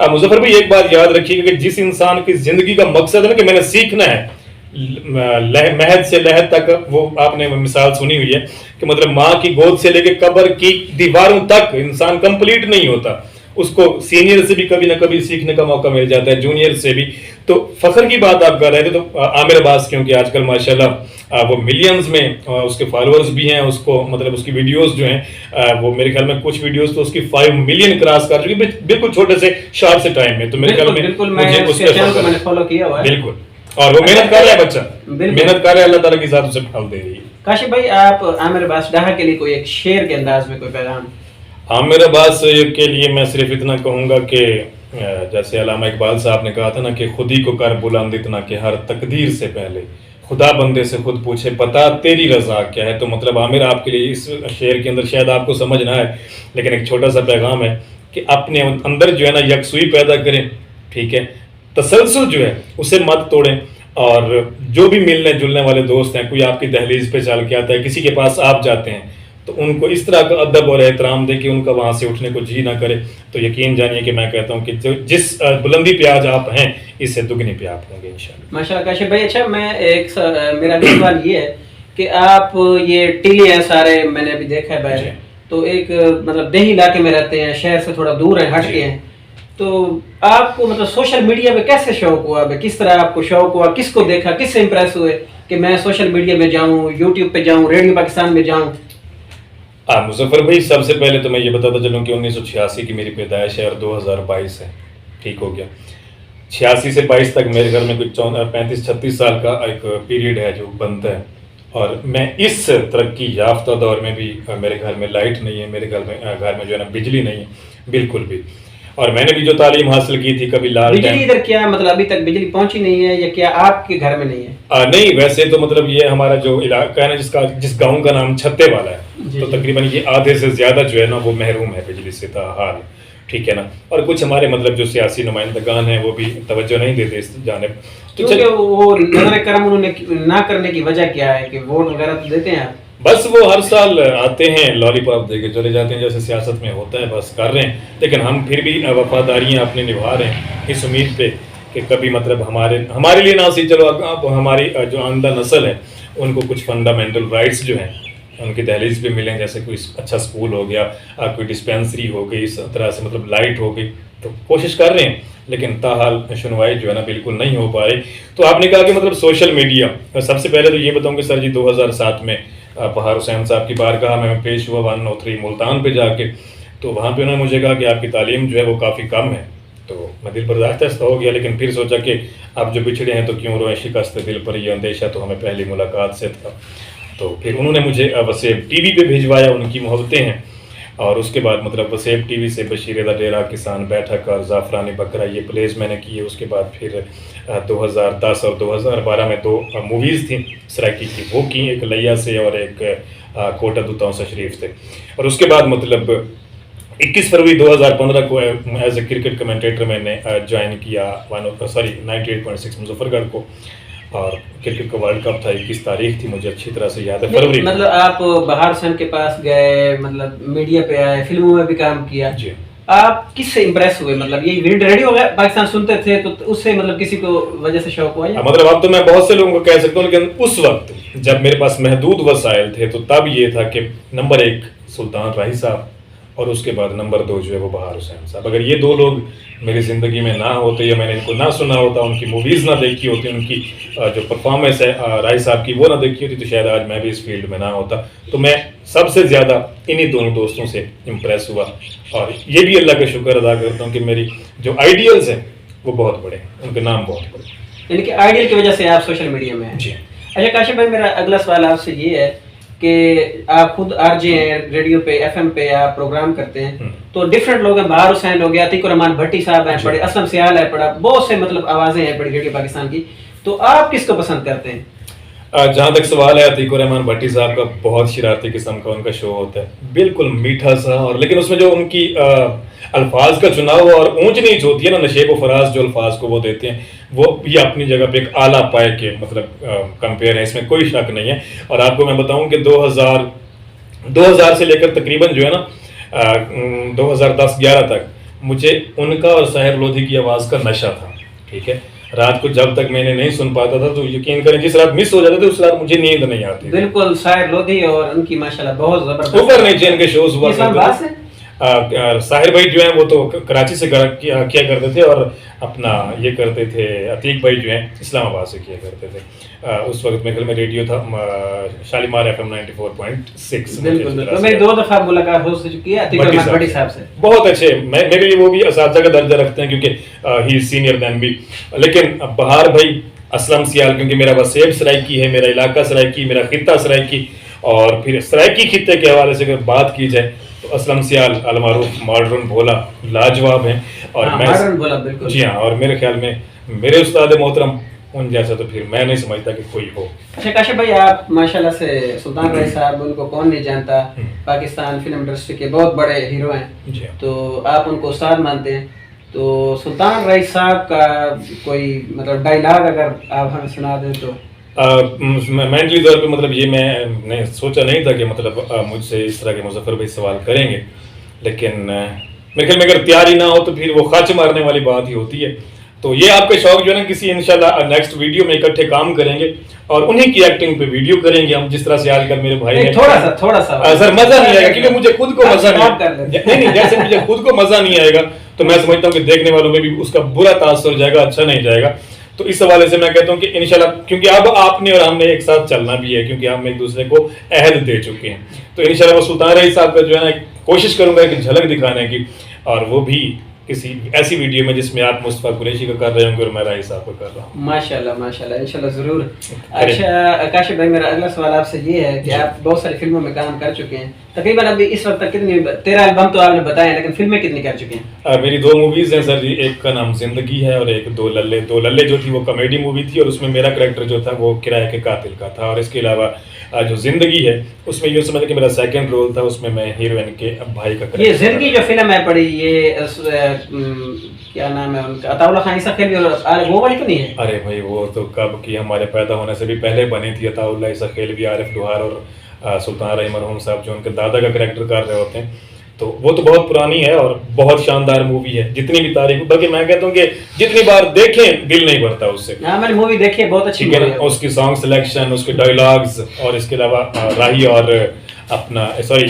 [SPEAKER 1] مظفر بھائی ایک بات یاد رکھیے کہ جس انسان کی زندگی کا مقصد ہے نا کہ میں نے سیکھنا ہے, مہد سے لہد تک, وہ آپ نے مثال سنی ہوئی ہے کہ مطلب ماں کی گود سے لے کے قبر کی دیواروں تک انسان کمپلیٹ نہیں ہوتا, اس کو سینئر سے بھی کبھی نہ کبھی سیکھنے کا موقع مل جاتا ہے, جونیئر سے بھی. تو فخر کی بات آپ کر رہے تھے, تو عامر عباس کیونکہ آج کل ماشاءاللہ وہ ملینز میں اس کے فالوورز بھی ہیں, اس کو مطلب اس کی ویڈیوز جو ہیں وہ میرے خیال میں کچھ ویڈیوز تو اس کی 5 ملین کراس کر چکی بالکل چھوٹے سے شارٹ سے ٹائم میں. تو میرے خیال میں مجھے اس کے چینل کو میں نے فالو کیا ہوا ہے بالکل, اور وہ محنت کر رہا ہے بچہ, محنت کر رہا ہے, اللہ تعالیٰ کی ذات اسے پھل دے رہی ہے.
[SPEAKER 2] کاشف بھائی آپ عامر عباس ڈاہا کے لیے کوئی ایک شعر کے انداز میں کوئی پیغام؟
[SPEAKER 1] عامر عباس کے لیے میں صرف اتنا کہوں گا کہ جیسے علامہ اقبال صاحب نے کہا تھا نا کہ خود ہی کو کر بلند اتنا کہ ہر تقدیر سے پہلے خدا بندے سے خود پوچھے بتا تیری رضا کیا ہے. تو مطلب عامر آپ کے لیے اس شعر کے اندر شاید آپ کو سمجھ نہ آئے, لیکن ایک چھوٹا سا پیغام ہے کہ اپنے اندر جو ہے نا یکسوئی پیدا کریں, ٹھیک ہے, تسلسل جو ہے اسے مت توڑیں, اور جو بھی ملنے جلنے والے دوست ہیں, کوئی آپ کی دہلیز پہ چل کے آتا ہے, کسی کے پاس آپ جاتے ہیں, تو ان کو اس طرح کا ادب اور احترام دے کہ ان کا وہاں سے اٹھنے کو جی نہ کرے. تو یقین جانیے کہ میں کہتا ہوں کہ جس بلندی پہ آج آپ ہیں اس سے دگنی پہ آپ ہوں گے انشاءاللہ.
[SPEAKER 2] ماشاءاللہ کاشف بھائی. اچھا میں ایک میرا بھی سوال یہ ہے کہ آپ یہ ٹیلی ہیں سارے, میں نے ابھی دیکھا ہے باہر, تو ایک مطلب دیہی علاقے میں رہتے ہیں, شہر سے تھوڑا دور ہیں, ہٹ کے ہیں, تو آپ کو مطلب سوشل میڈیا پہ کیسے شوق ہوا, کس طرح آپ کو شوق ہوا, کس کو دیکھا, کس سے امپریس ہوئے کہ میں سوشل میڈیا میں جاؤں, یوٹیوب پہ جاؤں, ریڈیو پاکستان میں جاؤں؟
[SPEAKER 1] مظفر بھائی سب سے پہلے تو میں یہ بتاتا چلوں کہ 1986 کی میری پیدائش ہے اور 2022 ہے, ٹھیک ہو گیا. 86 سے 22 تک میرے گھر میں کچھ 35-36 سال کا ایک پیریڈ ہے جو بنتا ہے, اور میں اس ترقی یافتہ دور میں بھی میرے گھر میں لائٹ نہیں ہے, میرے گھر میں جو ہے نا بجلی نہیں ہے بالکل بھی, اور میں نے بھی جو تعلیم حاصل کی تھی کبھی لال
[SPEAKER 2] بجلی ادھر کیا مطلب ابھی تک بجلی پہنچی نہیں ہے یا کیا آپ کے گھر میں نہیں ہے؟
[SPEAKER 1] نہیں ویسے تو مطلب یہ ہمارا جو علاقہ ہے نا جس گاؤں کا نام چھتے والا ہے, تو تقریباً یہ آدھے سے زیادہ جو ہے نا وہ محروم ہے بجلی سے تاحال, ٹھیک ہے نا. اور کچھ ہمارے مطلب جو سیاسی نمائندگان ہیں وہ بھی توجہ نہیں دیتے اس جانب.
[SPEAKER 2] کیونکہ وہ نظر کرم انہوں نے نہ کرنے کی وجہ کیا ہے کہ ووٹ وغیرہ تو دیتے ہیں آپ؟
[SPEAKER 1] بس وہ ہر سال آتے ہیں, لالی پاپ دے کے چلے جاتے ہیں, جیسے سیاست میں ہوتا ہے, بس کر رہے ہیں. لیکن ہم پھر بھی وفاداریاں اپنے نبھا رہے ہیں اس امید پہ کہ کبھی مطلب ہمارے لیے نہ سی, چلو ہماری جو آئندہ نسل ہے ان کو کچھ فنڈامنٹل رائٹس جو ہیں ان کی دہلیز پہ ملیں, جیسے کوئی اچھا اسکول ہو گیا, کوئی ڈسپینسری ہو گئی, اس طرح سے مطلب لائٹ ہو گئی. تو کوشش کر رہے ہیں لیکن تاحال سنوائی جو ہے نا بالکل نہیں ہو پا رہی. تو آپ نے کہا کہ مطلب سوشل میڈیا, سب سے پہلے تو یہ بتاؤں کہ سر جی 2007 میں بہار حسین صاحب کی بارگاہ میں پیش ہوا 103 ملتان پہ جا کے, تو وہاں پہ انہوں نے مجھے کہا کہ آپ کی تعلیم جو ہے وہ کافی کم ہے. تو میں دل برداشتہ ہو گیا, لیکن پھر سوچا کہ آپ جو بچھڑے ہیں تو کیوں روئیں, شکست دل پر یہ اندیشہ تو ہمیں پہلی ملاقات سے تھا. تو پھر انہوں نے مجھے وسیب ٹی وی پہ بھیجوایا, ان کی محبتیں ہیں, اور اس کے بعد مطلب وسیب ٹی وی سے بشیر دا ڈیرا, کسان بیٹھک اور زعفرانی بکرا یہ پلیز میں نے کیے. اس کے بعد پھر 2010 اور 2012 میں 2 موویز تھیں سرائکی کی, وہ کی, ایک لیا سے اور ایک کوٹا دوتاؤں شریف سے. اور اس کے بعد مطلب 21 فروری 2015 کو ایز اے کرکٹ کمنٹیٹر میں نے جوائن کیا 98.6 مظفر گڑھ کو, اور کرکٹ کا ورلڈ کپ تھا, 21 تاریخ تھی, مجھے اچھی طرح سے یاد ہے, فروری.
[SPEAKER 2] مطلب آپ بہار حسین کے پاس گئے, مطلب میڈیا پہ آئے, فلموں میں بھی کام کیا,
[SPEAKER 1] جی
[SPEAKER 2] آپ کس سے امپریس ہوئے؟ مطلب یہ ریڈیو پاکستان سنتے تھے تو اس سے مطلب کسی کو وجہ سے شوق ہوا یا
[SPEAKER 1] مطلب اب تو میں بہت سے لوگوں کو کہہ سکتا ہوں, لیکن اس وقت جب میرے پاس محدود وسائل تھے تو تب یہ تھا کہ نمبر 1 سلطان راہی صاحب, اور اس کے بعد نمبر 2 جو ہے وہ بہار حسین صاحب. اگر یہ 2 لوگ میری زندگی میں نہ ہوتے یا میں نے ان کو نہ سنا ہوتا, ان کی موویز نہ دیکھی ہوتی, ان کی جو پرفارمنس ہے راہی صاحب کی وہ نہ دیکھی ہوتی, تو شاید آج میں بھی اس فیلڈ میں نہ ہوتا. تو میں سب سے زیادہ انہی دونوں دوستوں سے امپریس ہوا, اور یہ بھی اللہ کا شکر ادا کرتا ہوں کہ میری جو آئیڈیلز ہیں وہ بہت بڑے ہیں, ان کے نام بہت بڑے,
[SPEAKER 2] یعنی کہ آئیڈیل کی وجہ سے آپ سوشل میڈیا میں ہیں.
[SPEAKER 1] جی.
[SPEAKER 2] اچھا کاشف بھائی, میرا اگلا سوال آپ سے یہ ہے کہ آپ خود آر جے ہیں, ریڈیو پہ ایف ایم پہ آپ پروگرام کرتے ہیں, تو ڈفرینٹ لوگ ہیں, بہار حسین ہو گیا, عتیق الرحمان بھٹی صاحب ہیں پڑھے, اسلم سیال ہے پڑھا, بہت سے مطلب آوازیں ہیں پڑھی ریڈیو پاکستان کی, تو آپ کس کو پسند کرتے ہیں؟
[SPEAKER 1] जहाँ तक सवाल है अतीक रहमान भट्टी साहब का, बहुत शरारती किस्म का उनका शो होता है, बिल्कुल मीठा सा, और लेकिन उसमें जो उनकी अल्फाज का चुनाव और ऊंच नीच होती है ना, नशेब व फराज जो अल्फाज को वो देते हैं, वो ये अपनी जगह पे एक आला पाए के मतलब कंपेयर है, इसमें कोई शक नहीं है। और आपको मैं बताऊं कि 2000 से लेकर तकरीबन जो है ना 2010-11 तक मुझे उनका और साहिर लोधी की आवाज़ का नशा था, ठीक है। रात को जब तक मैंने नहीं सुन पाता था तो यकीन करें जिस रात मिस हो जाते थे उस रात मुझे नींद नहीं आती।
[SPEAKER 2] बिल्कुल, साहिर लोधी और उनकी माशाल्लाह बहुत जबरदस्त
[SPEAKER 1] ऊपर नीचे इनके शोज हुआ करते थे। साहिर भाई जो है वो तो कराची से किया करते थे, और अपना ये करते थे अतीक भाई जो है इस्लामाबाद से किया करते थे। उस वक्त मेरे ख्याल में रेडियो था शालीमार FM 94.6।
[SPEAKER 2] बिल्कुल, तो मेरी 2 दफा मुलाकात हो चुकी है अतीक रहमान भट्टी साहब से।
[SPEAKER 1] बहुत अच्छे, मेरे लिए वो भी असातिज़ा का दर्जा रखते हैं क्योंकि ही सीनियर देन भी। लेकिन बहार भाई असलम सियाल, क्योंकि मेरा वसेब सराइकी है, मेरा इलाका सराइकी, मेरा खित्ता सराइकी, और फिर सराइकी खित्ते के हवाले से अगर बात की जाए तो असलम सियाल अलमारूफ मॉडर्न भोला लाजवाब हैं। और मैं
[SPEAKER 2] मॉडर्न भोला बिल्कुल,
[SPEAKER 1] जी हाँ, और मेरे ख्याल में मेरे उस्ताद मोहतरम उन जैसा तो फिर मैं नहीं समझता कि कोई हो।
[SPEAKER 2] अच्छा काशिफ भाई, आप माशाल्लाह से सुल्तान रईस साहब, उनको कौन नहीं जानता, पाकिस्तान फिल्म इंडस्ट्री के बहुत बड़े हीरो हैं, तो आप उनको उस्ताद मानते हैं। तो सुल्तान रईस साहब का कोई मतलब डायलॉग अगर आप हमें सुना दें तो।
[SPEAKER 1] मेंटली तौर पे मतलब ये मैं सोचा नहीं था कि मतलब मुझसे इस तरह के मुजफ्फर भाई सवाल करेंगे, लेकिन मेरे ख्याल में अगर तैयारी ना हो तो फिर वो खाच मारने वाली बात ही होती है। तो ये आपका शौक जो है ना, किसी इंशाल्लाह नेक्स्ट वीडियो में इकट्ठे काम करेंगे और उन्हीं की एक्टिंग पे वीडियो करेंगे हम, जिस तरह से आजकल मेरे भाई ने
[SPEAKER 2] थोड़ा सा
[SPEAKER 1] सर मजा नहीं आएगा क्योंकि मुझे खुद को मजा नहीं, जैसे मुझे खुद को मजा नहीं आएगा तो मैं समझता हूँ कि देखने वालों में भी उसका बुरा तासुर जाएगा, अच्छा नहीं जाएगा। तो इस हवाले से मैं कहता हूँ कि इंशाल्लाह, क्योंकि अब आपने और हमने एक साथ चलना भी है, क्योंकि हम एक दूसरे को अहद दे चुके हैं, तो इंशाल्लाह वो सुल्तान रईस साहब का जो है ना कोशिश करूंगा एक झलक दिखाने की, और वो भी किसी ऐसी वीडियो में जिसमें आप मुस्तफा कुरैशी का कर रहे होंगे और मैं राइस साहब का कर रहा हूँ।
[SPEAKER 2] माशाल्लाह माशाल्लाह, इंशाल्लाह जरूर। अच्छा काशिफ भाई, मेरा अगला सवाल आपसे ये है कि आप बहुत सारी फिल्मों में काम कर चुके हैं, तकरीबन अभी इस वक्त तक कितनी, 13 एल्बम तो आपने बताया, लेकिन फिल्में कितनी कर चुके हैं?
[SPEAKER 1] मेरी 2 मूवीज हैं सर जी, एक का नाम जिंदगी है और एक दो लल्ले जो थी वो कॉमेडी मूवी थी, और उसमें मेरा कैरेक्टर जो था वो किराए के कातिल का था। और इसके अलावा जो जिंदगी है उसमें यूँ समझ कि मेरा सेकंड रोल था, उसमें मैं हीरोइन के भाई का।
[SPEAKER 2] ये जिंदगी जो फिल्म है पड़ी, ये क्या नाम है उनका, अताउल्लाह खान ईसा खेलवी, वो वाली तो नहीं है?
[SPEAKER 1] अरे भाई वो तो कब की, हमारे पैदा होने से भी पहले बनी थी। अताउल्लाह ईसा खेलवी, आरिफ दुहार और सुल्तान रही मरहूम साहब जो उनके दादा का कैरेक्टर कर रहे होते हैं, तो वो तो बहुत पुरानी है और बहुत शानदार मूवी है। जितनी भी तारीफ, बल्कि मैं कहता हूँ कि जितनी बार देखें दिल नहीं भरता उससे।
[SPEAKER 2] मैंने मूवी देखी है, बहुत अच्छी मूवी है।
[SPEAKER 1] उसकी सॉन्ग सिलेक्शन, उसके डायलॉग्स, और इसके अलावा राही और अपना सॉरी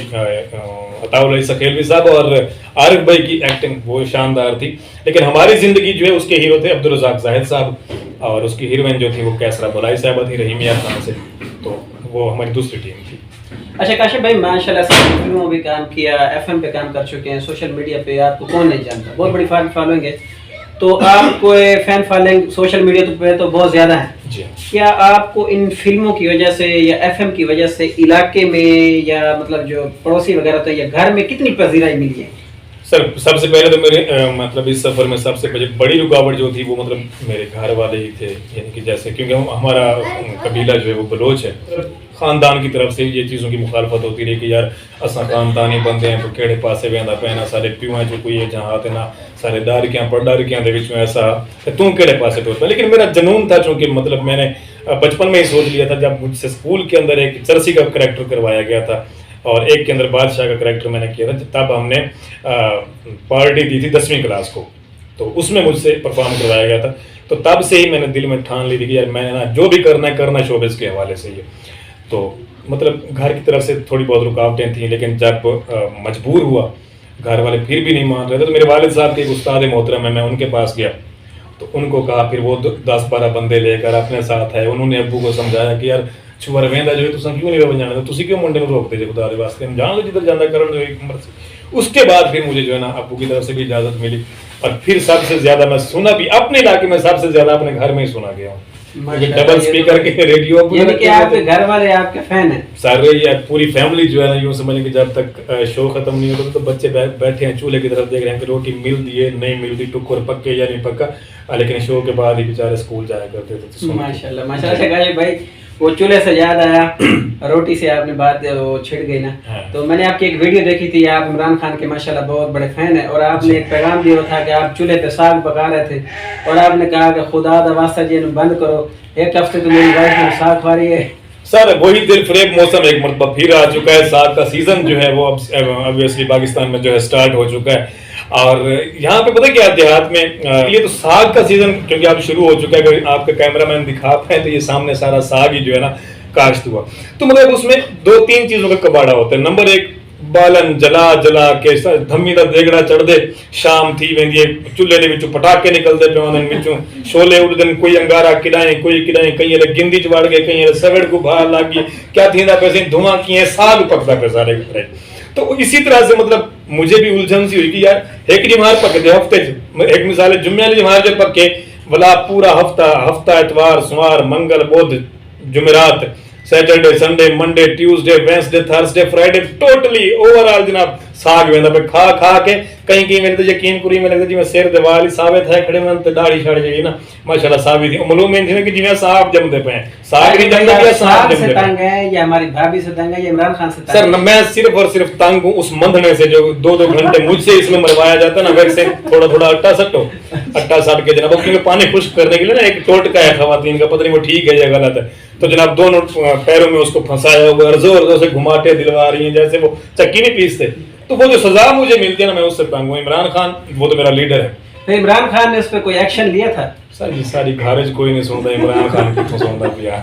[SPEAKER 1] अताउल्लाह ईसा खेलवी साहब और आरिफ भाई की एक्टिंग वो शानदार थी। लेकिन हमारी जिंदगी जो है उसके हीरो थे अब्दुल रज़ाक जाहिद साहब, और उसकी हीरोइन जो थी वो कैसरा बुलाई साहब थी रहीमिया खान से, तो वो हमारी दूसरी टीम थी।
[SPEAKER 2] अच्छा काशिफ भाई, माशाल्लाह से फिल्मों में भी काम किया, FM पे काम कर चुके हैं, सोशल मीडिया पे आपको कौन नहीं जानता, बहुत बड़ी फैन फॉलोइंग है, तो आपको फैन फॉलोइंग सोशल मीडिया पे तो बहुत ज़्यादा है
[SPEAKER 1] जी।
[SPEAKER 2] क्या आपको इन फिल्मों की वजह से या FM की वजह से इलाके में या मतलब जो पड़ोसी वगैरह थे या घर में कितनी पजीराई मिली है?
[SPEAKER 1] सर सबसे पहले तो मेरे मतलब इस सफ़र में सबसे बड़ी रुकावट जो थी वो मतलब मेरे घर वाले ही थे, यानी कि जैसे क्योंकि हमारा कबीला जो है वो बलोच है, ख़ानदान की तरफ से ये चीज़ों की मुखालफत होती रही कि यार असा ख़ानदानी बंदे हैं तो केड़े पासे वेंदा पैना, सारे प्यू हैं जो कोई है जहाँ आते ना सारे दारिकियाँ पढ़दारिकियाँ दे विच ऐसा तू केड़े पासे टुर। लेकिन मेरा जनून था, चूँकि मतलब मैंने बचपन में ही सोच लिया था, जब मुझसे स्कूल के अंदर एक चरसी का करैक्टर करवाया गया था और एक के अंदर बादशाह का करैक्टर मैंने किया था, तब हमने पार्टी दी थी 10वीं क्लास को, तो उसमें मुझसे परफॉर्म करवाया गया था। तो तब से ही मैंने दिल में ठान ली थी कि यार मैंने ना जो भी करना शोबिज़ के हवाले से ही। तो मतलब घर की तरफ से थोड़ी बहुत रुकावटें थी, लेकिन जब मजबूर हुआ, घर वाले फिर भी नहीं मान रहे थे, तो मेरे वालिद साहब के एक उस्ताद मोहतरम है, मैं उनके पास गया तो उनको कहा, फिर वो 10-12 बंदे लेकर अपने साथ है, उन्होंने अब्बू को समझाया कि यार छुआ रवेंदा जो है तुम क्यों नहीं रवन जाना, तुम क्यों मुंडे रोकते जो खुदा दे वास्ते, हम जान जिधर जाना करण जो एक उम्र से। उसके बाद फिर मुझे जो है ना अब्बू की तरफ से भी इजाज़त मिली, और फिर सबसे ज़्यादा मैं सुना भी अपने इलाके में, सबसे ज़्यादा अपने घर में ही सुना गया हूँ, डबल स्पीकर के रेडियो।
[SPEAKER 2] आपके घर वाले आपके फैन हैं
[SPEAKER 1] सारे, ये पूरी फैमिली जो है ना, यूँ समझ कि जब तक शो खत्म नहीं होता तो बच्चे बैठे हैं चूल्हे की तरफ देख रहे हैं कि रोटी मिलती है नहीं मिलती, टुक्कर पक्के या नहीं पक्का, लेकिन शो के बाद ही बेचारे स्कूल जाया करते थे।
[SPEAKER 2] माशाल्लाह माशाल्लाह। भाई وہ چولہے سے یاد آیا, روٹی سے آپ نے بات وہ چھڑ گئی نا, تو میں نے آپ کی ایک ویڈیو دیکھی تھی, آپ عمران خان کے ماشاءاللہ بہت بڑے فین ہیں, اور آپ نے ایک پیغام دیا تھا کہ آپ چولہے پہ ساگ پکا رہے تھے, اور آپ نے کہا کہ خدا دا واسطہ جی بند کرو, ایک ہفتے تو میری وائف نے ساگ کھا رہی ہے.
[SPEAKER 1] سر وہی دل فریب موسم ایک مرتبہ پھر آ چکا ہے, ساگ کا سیزن جو ہے وہ اب obviously پاکستان میں جو ہے سٹارٹ ہو چکا ہے, اور یہاں پہ پتہ کیا دیہات میں یہ تو ساگ کا سیزن کیونکہ اب شروع ہو چکا ہے, اگر آپ کا کیمرہ مین دکھا پائے تو یہ سامنے سارا ساگ ہی جو ہے نا کاشت ہوا. تو مطلب اس میں 2-3 چیزوں کا کباڑا ہوتا ہے. نمبر 1 بالن جلا کے دھمی دا دیگڑا چڑھ دے, شام تھی ویندی چولہے دے وچوں پٹاکے نکلدے پے ہوندے وچوں شولے اڑدن, کوئی انگارا کڈائیں کوئی کڈائیں, کئی گندی چ وڑ گئے, کئی سوڑ کو بھا لگ گئی, کیا تھیندا پیسے دھواں کیے ساگ پکدا پے سارے گھر. تو اسی طرح سے مطلب مجھے بھی الجھن سی ہوئی کہ یار ایک جمار پکدے ہفتے ایک مثال جمعے والے جمار جو پکے ولا پورا ہفتہ اتوار سوار منگل بدھ جمعرات Saturday Sunday Monday Tuesday Wednesday Thursday Friday totally over all جناب ساگ ویندا پہ کھا کے کہیں میرے تو یقین کری میں لگتا جی میں سیر دیوال ہی ثابت ہے کھڑے میں تے داڑھی چھڑ جائے نا ماشاءاللہ ثابت ہے معلوم ہے کہ جویں صاحب جمدے پے ہیں ساگ نہیں جمدا یا صاحب جمدے پے تنگ ہے یا ہماری بھابھی سے تنگ ہے یا عمران خان سے تنگ ہے. سر میں صرف اور صرف تنگ ہوں اس مندھنے سے جو 2-2 گھنٹے مجھ سے اس میں مروایا جاتا ہے نا, ویسے تھوڑا اٹا سٹ کے جناب کیونکہ پانی خشک کرنے کے لیے نا ایک ٹوٹکا ہے خواتین کا, پتہ نہیں وہ ٹھیک ہے یا غلط ہے, تو جناب دونوں پیروں میں اس کو پھنسایا ہوا زور سے گھماتے دلوا رہی ہیں جیسے وہ چکی نہیں پیستے. تو وہ جو سزا مجھے ملتی ہے نا میں اس سے تنگ ہوں. عمران خان وہ تو میرا لیڈر ہے.
[SPEAKER 2] تو عمران خان نے اس پہ کوئی ایکشن لیا تھا؟
[SPEAKER 1] سر یہ ساری گھارج کوئی نہیں سنتا, عمران خان کی تو سنتا پیا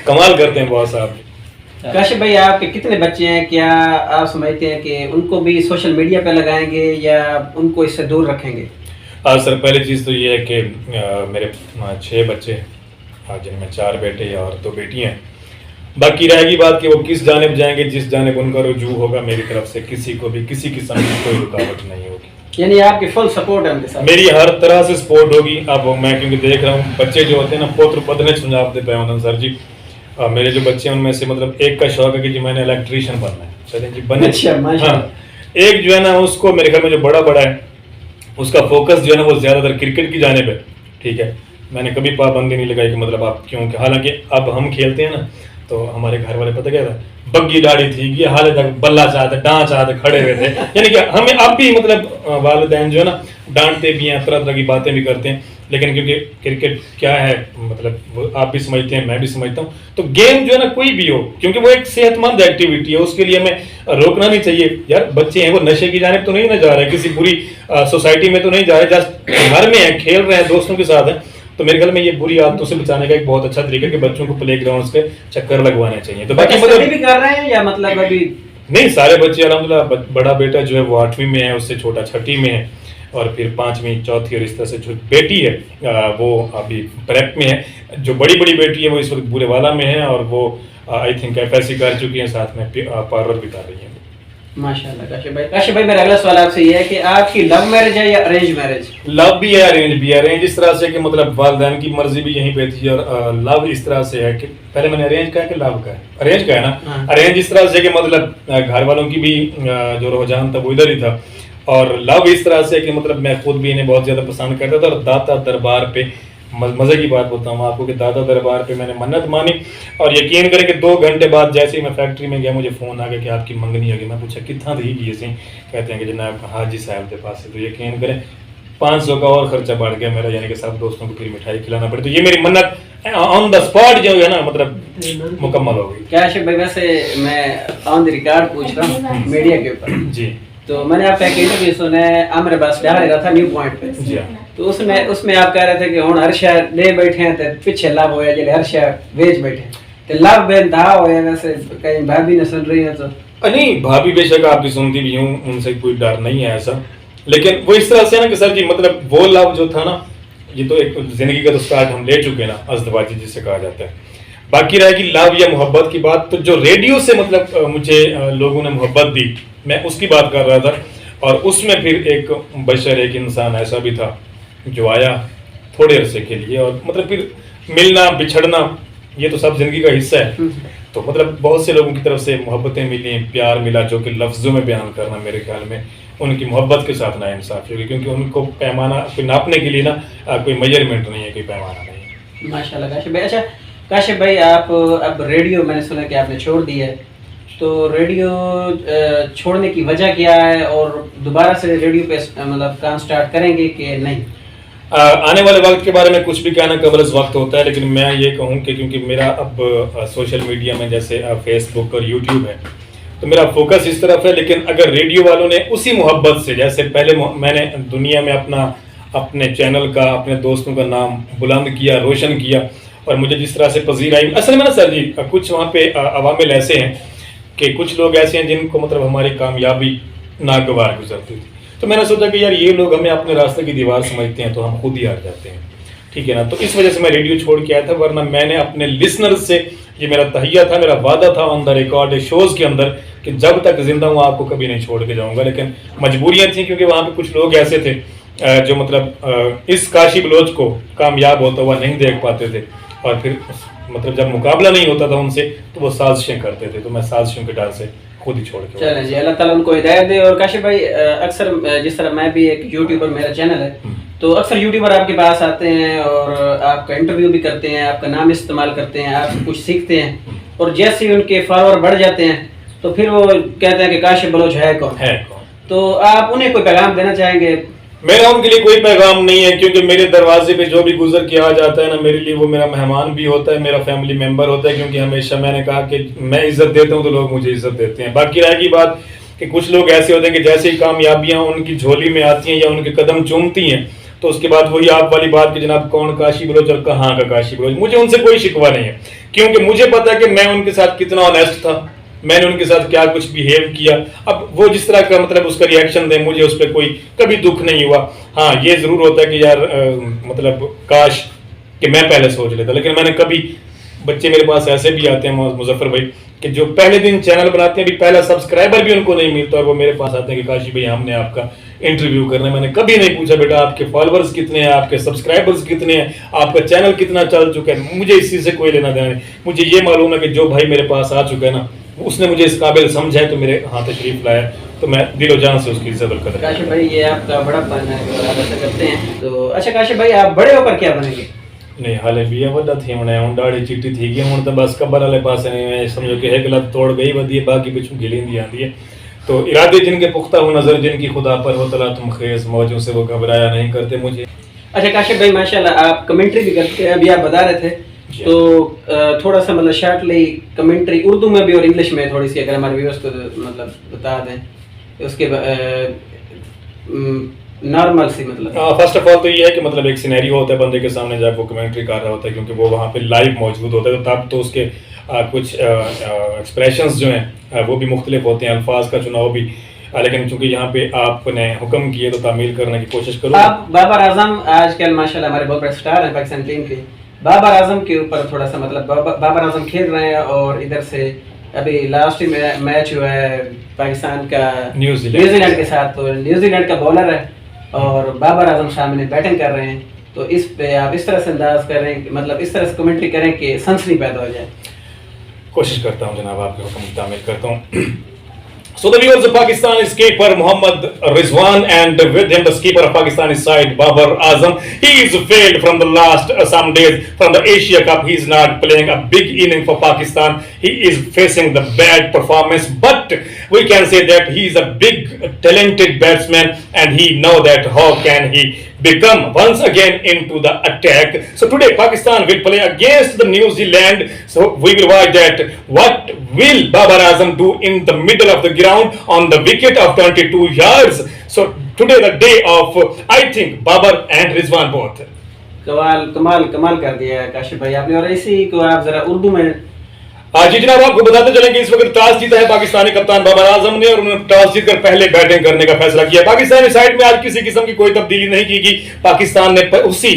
[SPEAKER 1] کمال کرتے ہیں بہت صاحب.
[SPEAKER 2] کاشف بھائی آپ کے کتنے بچے ہیں, کیا آپ سمجھتے ہیں کہ ان کو بھی سوشل میڈیا پہ لگائیں گے یا ان کو اس سے دور رکھیں گے؟
[SPEAKER 1] سر پہلی چیز تو یہ ہے کہ میرے 6 بچے جن میں 4 بیٹے اور 2 بیٹیاں ہیں. باقی رہے گی بات کہ وہ کس جانب جائیں گے, جس جانب ان کا رجوع ہوگا, میری طرف سے کسی کو بھی کسی قسم کی کوئی رکاوٹ نہیں ہوگی.
[SPEAKER 2] یعنی آپ کی فل سپورٹ ہے ان کے ساتھ؟ میری
[SPEAKER 1] ہر طرح سے سپورٹ ہوگی. اب میں کیونکہ دیکھ رہا ہوں بچے جو ہوتے ہیں نا پوتر پدنے سنجاب دے پے ہوندے سر جی. میرے جو بچے ہیں ان میں سے مطلب ایک کا شوق ہے کہ جی میں نے الیکٹریشین بننا ہے. چلیں جی بنے. ہاں ایک جو ہے نا اس کو میرے خیال میں جو بڑا ہے اس کا فوکس جو ہے نا وہ زیادہ تر کرکٹ کی جانب ہے. ٹھیک ہے, میں نے کبھی پابندی نہیں لگائی کہ مطلب آپ کیوں, کہ حالانکہ اب ہم کھیلتے ہیں نا تو ہمارے گھر والے پتہ کیا تھا بگی داڑھی تھی یہ حالے تک بلا چاہتے ڈانٹ چاہتے کھڑے ہوئے تھے. یعنی کہ ہمیں اب بھی مطلب والدین جو ہے نا ڈانٹتے بھی ہیں, طرح کی باتیں بھی کرتے ہیں, لیکن کیونکہ کرکٹ کیا ہے مطلب وہ آپ بھی سمجھتے ہیں میں بھی سمجھتا ہوں, تو گیم جو ہے نا کوئی بھی ہو کیونکہ وہ ایک صحت مند ایکٹیویٹی ہے, اس کے لیے ہمیں روکنا نہیں چاہیے. یار بچے ہیں وہ نشے کی جانب تو نہیں نہ جا رہے, کسی بری سوسائٹی میں تو نہیں جا رہے, جسٹ گھر میں ہیں کھیل رہے ہیں دوستوں کے ساتھ ہیں. تو میرے خیال میں یہ بری عادتوں سے بچانے کا ایک بہت اچھا طریقہ ہے کہ بچوں کو پلے گراؤنڈس کے چکر لگوانے چاہیے. تو باقی
[SPEAKER 2] مطلب بھی کر رہے ہیں یا مطلب ابھی
[SPEAKER 1] نہیں سارے بچے الحمدللہ. بڑا بیٹا جو ہے وہ 8ویں میں ہے, اس سے چھوٹا 6ٹھی میں ہے, اور پھر 5ویں 4تھی, اور اس طرح سے جو بیٹی ہے وہ ابھی پریپ میں ہے. جو بڑی بیٹی ہے وہ اس وقت بورے والا میں ہے, اور وہ آئی تھنک FSC کر چکی ہیں, ساتھ میں پارلر بھی کر رہی ہیں.
[SPEAKER 2] ماشاءاللہ. کاشف بھائی میرا اگلا سوال آپ سے یہ ہے کہ آپ کی لو میرج ہے یا ارینج میرج؟
[SPEAKER 1] لو بھی ہے ارینج بھی ہے. ارینج اس طرح سے کہ مطلب والدین کی مرضی بھی یہیں پہ تھی, اور لو اس طرح سے ہے کہ پہلے میں نے ارینج کہا کہ لو کا ہے, ارینج کا ہے نا. ارینج اس طرح سے کہ مطلب گھر والوں کی بھی جو رجحان تھا وہ ادھر ہی تھا, اور لو اس طرح سے کہ مطلب میں خود بھی انہیں بہت زیادہ پسند کرتا تھا. اور داتا دربار پہ مزے کی بات بتاؤں آپ کو کہ دادا دربار پہ میں نے منت مانی, اور یقین کریں کہ 2 گھنٹے بعد جیسے ہی میں فیکٹری میں گیا مجھے فون آ گیا کہ آپ کی منگنی ہوگی. میں پوچھا کتنا تھی جی سے, کہتے ہیں کہ جناب حاجی صاحب کے پاس سے. تو یقین کریں 500 کا اور خرچہ بڑھ گیا میرا, یعنی کہ سب دوستوں کو پھر مٹھائی کھلانا پڑی. تو یہ میری منت آن دا اسپاٹ جو ہے نا مطلب مکمل ہو گئی.
[SPEAKER 2] کاشف بھائی ویسے میں آن دی ریکارڈ پوچھ رہا ہوں میڈیا کے اوپر
[SPEAKER 1] جی.
[SPEAKER 2] تو میں نے آپ کا ایک انٹرویو سنا ہے عامر عباس ڈال رہا تھا نیو پوائنٹ پہ, تو اس میں آپ کہہ رہے تھے کہ ہن ہر شہر لے بیٹھے ہیں تے پیچھے لب ہویا جے ہر شہر ویچ بیٹھے تے لب بے انتہا ہویا. ویسے کہیں بھابھی نے سن رہی ہیں تو
[SPEAKER 1] نہیں بھابھی بے شک آپ کی سنتی بھی ہوں, ان سے کوئی ڈر نہیں ہے ایسا, لیکن وہ اس طرح سے نا کہ سر جی مطلب وہ لو جو تھا نا یہ تو ایک زندگی کا تو سٹارٹ ہم لے چکے نا, ازدواجی جسے کہا جاتا ہے. باقی رہے گی لو یا محبت کی بات, تو جو ریڈیو سے مطلب مجھے لوگوں نے محبت دی میں اس کی بات کر رہا تھا. اور اس میں پھر ایک بشر ایک انسان ایسا بھی تھا جو آیا تھوڑے عرصے کے لیے, اور مطلب پھر ملنا بچھڑنا یہ تو سب زندگی کا حصہ ہے. تو مطلب بہت سے لوگوں کی طرف سے محبتیں ملی, پیار ملا, جو کہ لفظوں میں بیان کرنا میرے خیال میں ان کی محبت کے ساتھ نا انصافی ہوگی, کیونکہ ان کو پیمانہ کوئی ناپنے کے لیے نا کوئی میجرمنٹ نہیں ہے, کوئی پیمانہ نہیں ہے.
[SPEAKER 2] ماشاءاللہ. کاشف بھائی اچھا काशिफ भाई, आप अब रेडियो, मैंने सुना कि आपने छोड़ दिया है, तो रेडियो छोड़ने की वजह क्या है, और दोबारा से रेडियो पे मतलब काम स्टार्ट करेंगे कि नहीं?
[SPEAKER 1] आने वाले वक्त के बारे में कुछ भी कहना कबल वक्त होता है, लेकिन मैं ये कहूँ कि क्योंकि मेरा अब सोशल मीडिया में जैसे फेसबुक और यूट्यूब है, तो मेरा फोकस इस तरफ है। लेकिन अगर रेडियो वालों ने उसी मोहब्बत से, जैसे पहले मैंने दुनिया में अपने चैनल का, अपने दोस्तों का नाम बुलंद किया, रोशन किया, और मुझे जिस तरह से पजीर आई, असल में ना सर जी, कुछ वहाँ पे अवामिल ऐसे हैं कि कुछ लोग ऐसे हैं जिनको मतलब हमारी कामयाबी नागवार गुजरती थी, तो मैंने सोचा कि यार ये लोग हमें अपने रास्ते की दीवार समझते हैं तो हम खुद ही हार जाते हैं, ठीक है ना। तो इस वजह से मैं रेडियो छोड़ के आया था, वरना मैंने अपने लिसनर्स से, ये मेरा तहिया था, मेरा वादा था ऑन द रिकॉर्ड शोज़ के अंदर कि जब तक जिंदा हूँ आपको कभी नहीं छोड़ के जाऊँगा। लेकिन मजबूरियाँ थी, क्योंकि वहाँ पे कुछ लोग ऐसे थे जो मतलब इस काशी बलोच को कामयाब होता हुआ नहीं देख पाते थे, और फिर मतलब जब मुकाबला नहीं होता था उनसे तो वो साजिशें करते थे, तो मैं साजिशों के डर से खुद ही छोड़ के।
[SPEAKER 2] चलें जी, अल्लाह ताला उनको हिदायत दे। और काशिफ भाई, अक्सर जिस तरह मैं भी एक यूट्यूबर, मेरा चैनल है, तो अक्सर यूट्यूबर आपके पास आते हैं और आपका इंटरव्यू भी करते हैं, आपका नाम इस्तेमाल करते हैं, आप कुछ सीखते हैं, और जैसे ही उनके फॉलोअर बढ़ जाते हैं तो फिर वो कहते हैं कि काशिफ बलोच है कौन। तो आप उन्हें कोई पैगाम देना चाहेंगे?
[SPEAKER 1] मेरा उनके लिए कोई पैगाम नहीं है, क्योंकि मेरे दरवाजे पे जो भी गुजर के आ जाता है ना, मेरे लिए वो मेरा मेहमान भी होता है, मेरा फैमिली मेंबर होता है, क्योंकि हमेशा मैंने कहा कि मैं इज्जत देता हूँ तो लोग मुझे इज्जत देते हैं। बाकी रह की बात कि कुछ लोग ऐसे होते हैं कि जैसे ही कामयाबियां उनकी झोली में आती हैं या उनके कदम चूमती हैं, तो उसके बाद वही आप वाली बात कि जनाब कौन काशी बलोच और कहाँ का काशी बलोच। मुझे उनसे कोई शिकवा नहीं है, क्योंकि मुझे पता है कि मैं उनके साथ कितना ऑनेस्ट था, मैंने उनके साथ क्या कुछ बिहेव किया। अब वो जिस तरह का मतलब उसका रिएक्शन दे, मुझे उस पर कोई कभी दुख नहीं हुआ। हाँ, ये ज़रूर होता है कि यार मतलब काश कि मैं पहले सोच लेता, लेकिन मैंने कभी, बच्चे मेरे पास ऐसे भी आते हैं मुजफ्फर भाई कि जो पहले दिन चैनल बनाते हैं, अभी पहला सब्सक्राइबर भी उनको नहीं मिलता, और वो मेरे पास आते हैं कि काशी भाई हमने आपका इंटरव्यू करना है। मैंने कभी नहीं पूछा बेटा आपके फॉलोअर्स कितने हैं, आपके सब्सक्राइबर्स कितने हैं, आपका चैनल कितना चल चुका है, मुझे इस चीज़ से कोई लेना देना नहीं। मुझे ये मालूम है कि जो भाई मेरे पास आ चुका है ना, उसने मुझे इस काबिल समझा है, तो मेरे हाथ तशरीफ लाया, तो मैं दिलो जान से उसकी इज्जत कदर।
[SPEAKER 2] काशिफ भाई, ये आपका बड़ा पन है और आप ऐसा करते हैं। तो अच्छा काशिफ भाई, आप बड़े होकर क्या बनेंगे?
[SPEAKER 1] नहीं, हाले भी है वड्डा थी हमने, हुण दाढ़ी चिट्टी थी गई, हुण तो बस कबर वाले पास नहीं, समझो कि एक लत तोड़ गई वधी है, बाकी पिछू गिलींदी आंदी है। तो इरादे जिनके पुख्ता हो, नजर जिनकी खुदा पर हो, तला तुम खेस मौजों से वो घबराया नहीं करते मुझे।
[SPEAKER 2] अच्छा काशिफ भाई, माशाल्लाह आप कमेंट्री भी करते हैं, अभी आप बता रहे थे, तो थोड़ा सा मतलब शॉर्टली कमेंट्री उर्दू में भी और इंग्लिश में थोड़ी सी, अगर हमारे व्यूअर्स को मतलब बता दें उसके नॉर्मल सी मतलब।
[SPEAKER 1] फर्स्ट ऑफ ऑल तो ये है कि मतलब एक सिनेरियो होता है बंदे के सामने जब वो कमेंट्री कर रहा होता है, क्योंकि वो वहाँ पे लाइव मौजूद होता है, तो तब तो उसके कुछ एक्सप्रेशंस जो हैं वो भी मुख्तलिफ होते हैं, अल्फाज का चुनाव भी। लेकिन चूंकि यहाँ पे आपने हुक्म किए तो तामील करने की कोशिश करो।
[SPEAKER 2] आप बाबर आजम आजकल माशाल्लाह हमारे बहुत बड़े स्टार हैं पाकिस्तान टीम के, बाबर आजम के ऊपर थोड़ा सा मतलब बाबर आजम खेल रहे हैं, और इधर से अभी लास्ट मैच हुआ है पाकिस्तान का न्यूजीलैंड के साथ, तो न्यूजीलैंड का बॉलर है और बाबर आजम सामने बैटिंग कर रहे हैं, तो इस पे आप इस तरह से अंदाज करें, मतलब इस तरह से कमेंट्री करें कि सनसनी पैदा हो जाए।
[SPEAKER 1] कोशिश करता हूँ जनाब, आपके हुक्म तामील करता हूँ। So the viewers of Pakistan skipper Mohammad Rizwan, and with him the skipper of Pakistani side Babar Azam. He is failed from the last some days from the Asia Cup. He is not playing a big inning for Pakistan. He is facing the bad performance, but we can say that he is a big talented batsman, and he know that how can he become once again into the attack. So today Pakistan will play against the New Zealand. So we will watch that what will Babar Azam do in the middle of the ground on the wicket of 22 yards. So today the day of I think Babar and Rizwan both.
[SPEAKER 2] कमाल कर दिया है काशिफ भाई आपने, और इसी को आप जरा उर्दू में।
[SPEAKER 1] जी जनाब, आपको बताते चलें कि इस वक्त टॉस जीता है पाकिस्तानी कप्तान बाबर आजम ने, और उन्होंने टॉस जीतकर पहले बैटिंग करने का फैसला किया। पाकिस्तानी साइड में आज किसी किस्म की कोई तब्दीली नहीं की गई, पाकिस्तान ने उसी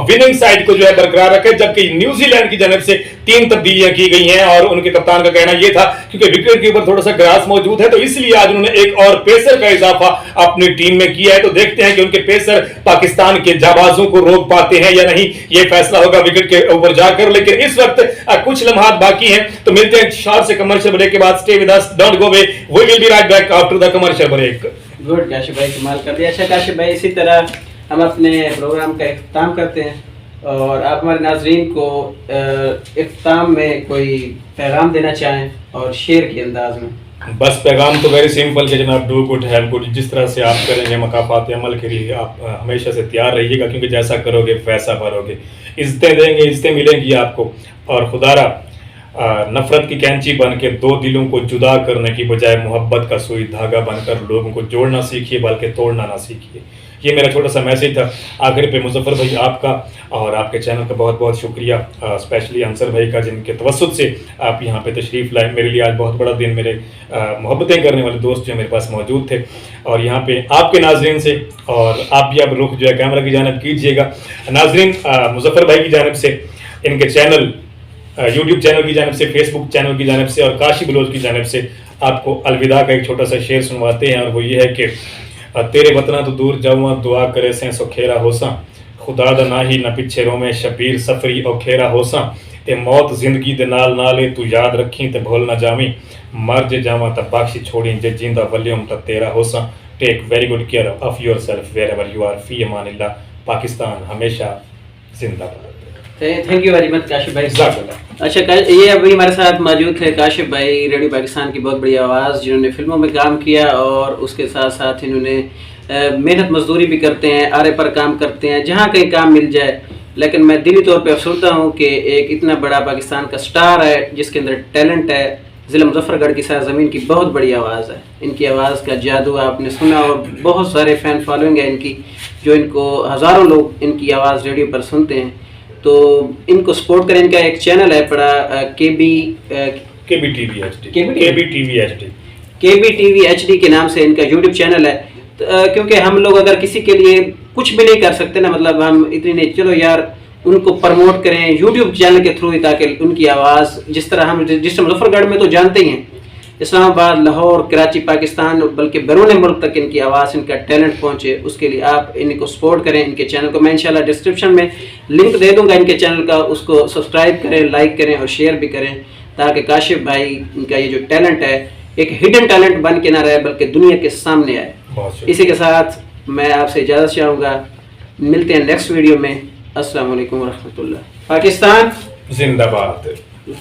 [SPEAKER 1] विनिंग साइड को जो है बरकरार रखा, जबकि न्यूजीलैंड की जानब से 3 तब्दीलियां की गई हैं, और उनके कप्तान का कहना यह था क्योंकि विकेट के ऊपर थोड़ा सा ग्रास मौजूद है, तो इसलिए आज उन्होंने एक और पेसर का इजाफा अपनी टीम में किया है। तो देखते हैं कि उनके पेसर पाकिस्तान के जाबाजों को रोक पाते हैं या नहीं, ये फैसला होगा विकेट के ऊपर जाकर। लेकिन इस वक्त कुछ लम्हात बाकी हैं, तो मिलते हैं शॉर्ट से कमर्शियल ब्रेक के बाद। Stay with us, don't go away, we will be right back after the commercial break.
[SPEAKER 2] Good Kashif भाई, कमाल कर दिया। अच्छा काशिफ भाई, इसी तरह हम अपने प्रोग्राम का इख्तिताम करते हैं, اور آپ ہمارے ناظرین کو اختتام میں کوئی پیغام دینا چاہیں اور شعر کے انداز میں؟
[SPEAKER 1] بس پیغام تو ویری سمپل کہ جناب ڈو گڈ ہیو گڈ. جس طرح سے آپ کریں گے مقافات عمل کے لیے آپ ہمیشہ سے تیار رہیے گا، کیونکہ جیسا کرو گے ویسا بھرو گے. عزتیں دیں گے، عزتیں ملیں گی آپ کو. اور خدا را نفرت کی کینچی بن کے دو دلوں کو جدا کرنے کی بجائے محبت کا سوئی دھاگا بن کر لوگوں کو جوڑنا سیکھیے، بلکہ توڑنا نہ سیکھیے. یہ میرا چھوٹا سا میسیج تھا. آخر پہ مظفر بھائی آپ کا اور آپ کے چینل کا بہت بہت شکریہ، اسپیشلی انصر بھائی کا، جن کے توسط سے آپ یہاں پہ تشریف لائے. میرے لیے آج بہت بڑا دن. میرے محبتیں کرنے والے دوست جو میرے پاس موجود تھے، اور یہاں پہ آپ کے ناظرین سے، اور آپ بھی اب رخ جو ہے کیمرہ کی جانب کیجیے گا. ناظرین، مظفر بھائی کی جانب سے، ان کے چینل، یوٹیوب چینل کی جانب سے، فیس بک چینل کی جانب سے، اور کاشی بلوچ کی جانب سے آپ کو الوداع کا ایک چھوٹا سا شعر سنواتے ہیں. اور وہ یہ ہے کہ تیرے وطنہ تو دور جاواں دعا کرے سیں سو کھیرا ہوساں، خدا دا نہ ہی نہ پچھے رومے شبیر سفری او کھیرا ہوساں، تے موت زندگی دے نال نالے تو یاد رکھیں تے بھول نہ جاویں، مر جے جاواں تا بخش چھوڑیں جے جیندہ ولیوم تا تیرا ہوساں. Take very good care of yourself wherever you are. فی امان اللہ. پاکستان ہمیشہ زندہ باد.
[SPEAKER 2] Thank you very much Kashif بھائی.
[SPEAKER 1] جزاک اللہ.
[SPEAKER 2] اچھا، یہ ابھی ہمارے ساتھ موجود تھے کاشف بھائی، ریڈیو پاکستان کی بہت بڑی آواز، جنہوں نے فلموں میں کام کیا اور اس کے ساتھ ساتھ انہوں نے محنت مزدوری بھی کرتے ہیں، آرے پر کام کرتے ہیں، جہاں کہیں کام مل جائے. لیکن میں دلی طور پہ افسردہ ہوں کہ ایک اتنا بڑا پاکستان کا سٹار ہے جس کے اندر ٹیلنٹ ہے. ضلع مظفر گڑھ کی سرزمین کی بہت بڑی آواز ہے. ان کی آواز کا جادو آپ نے سنا، اور بہت سارے فین فالوئنگ ہے ان کی، جو ان کو ہزاروں لوگ ان کی آواز ریڈیو پر سنتے ہیں. تو ان کو سپورٹ کریں. ان کا ایک چینل ہے بڑا، کے B
[SPEAKER 1] T V H D
[SPEAKER 2] کے نام سے ان کا یوٹیوب چینل ہے. کیونکہ ہم لوگ اگر کسی کے لیے کچھ بھی نہیں کر سکتے نا، مطلب ہم اتنی نہیں، چلو یار ان کو پروموٹ کریں یوٹیوب چینل کے تھرو ہی، تاکہ ان کی آواز جس طرح ہم جس مظفر گڑھ میں تو جانتے ہی ہیں، اسلام آباد، لاہور، کراچی، پاکستان، بلکہ بیرون ملک تک ان کی آواز، ان کا ٹیلنٹ پہنچے. اس کے لیے آپ ان کو سپورٹ کریں. ان کے چینل کو میں انشاءاللہ ڈسکرپشن میں لنک دے دوں گا ان کے چینل کا. اس کو سبسکرائب کریں، لائک کریں اور شیئر بھی کریں، تاکہ کاشف بھائی ان کا یہ جو ٹیلنٹ ہے ایک ہڈن ٹیلنٹ بن کے نہ رہے، بلکہ دنیا کے سامنے آئے. اسی کے ساتھ میں آپ سے اجازت چاہوں گا. ملتے ہیں نیکسٹ ویڈیو میں. السلام علیکم ورحمۃ اللہ. پاکستان
[SPEAKER 1] زندہ باد.